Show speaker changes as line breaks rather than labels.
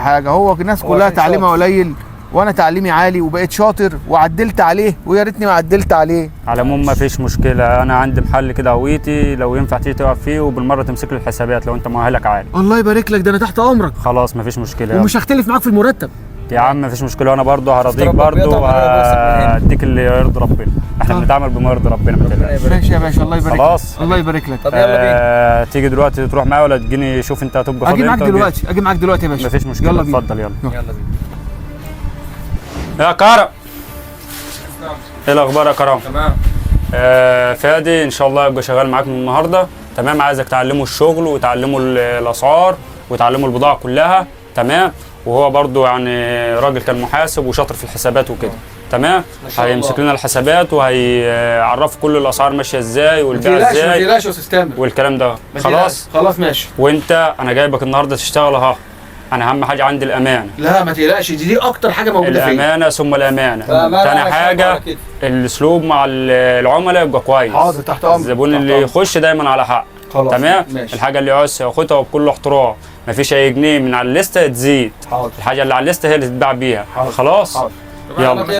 حاجه، هو الناس كلها تعليمها قليل وانا تعليمي عالي وبقيت شاطر وعدلت عليه، ويا ريتني ما عدلت عليه.
على العموم ما فيش مشكله، انا عندي محل كده هويتي لو ينفع تيجي تقف فيه وبالمره تمسك لي الحسابات لو انت مؤهلك عالي.
الله يبارك لك، ده انا تحت امرك.
خلاص ما فيش مشكله
ومش هختلف معاك في المرتب
يا عم. ما فيش مشكله، وانا برضه هرضيك برضه وهديك اللي يرضي ربنا. احنا بنتعامل بما يرضي ربنا ما تقلقش.
ماشي يا باشا، الله يبارك لك.
خلاص
الله يبارك لك.
طب يلا بينا.
تيجي دلوقتي تروح معايا ولا تجيني؟ شوف انت هتبقى فاضي.
اجي معاك دلوقتي، اجي معاك دلوقتي يا باشا.
مفيش مشكله،
يلا بينا.
اتفضل يلا.
يلا بينا.
يا كرم، ايه الاخبار يا كرم؟
تمام.
فادي ان شاء الله يبقى شغال معاك من النهارده. تمام، عايزك تعلمه الشغل وتعلمه الاسعار وتعلمه البضاعه كلها. تمام، وهو برضو يعني راجل كان محاسب وشاطر في الحسابات وكده. تمام، هيمسك لنا الحسابات وهيعرف كل الاسعار ماشيه ازاي والبيع ازاي.
ما تقلقش يا استاذ تامر
والكلام ده. خلاص
خلاص ماشي.
وانت انا جايبك النهارده تشتغل اهو. انا اهم حاجه عندي الامانه.
لا ما تقلقش، دي اكتر حاجه موجوده فيا.
الامانه ثم الامانه. تاني حاجه الاسلوب مع العملاء يبقى كويس.
حاضر، تحت امرك.
الزبون اللي يخش دايما على حق.
خلاص
تمام،
ماشي.
الحاجه اللي يعوزها ياخدها وبكل احترام، مفيش اي جنيه من على الليسته تزيد.
حاضر.
الحاجه اللي على الليسته هي اللي تتباع بيها.
حاضر.
خلاص.
حاضر.
يلا.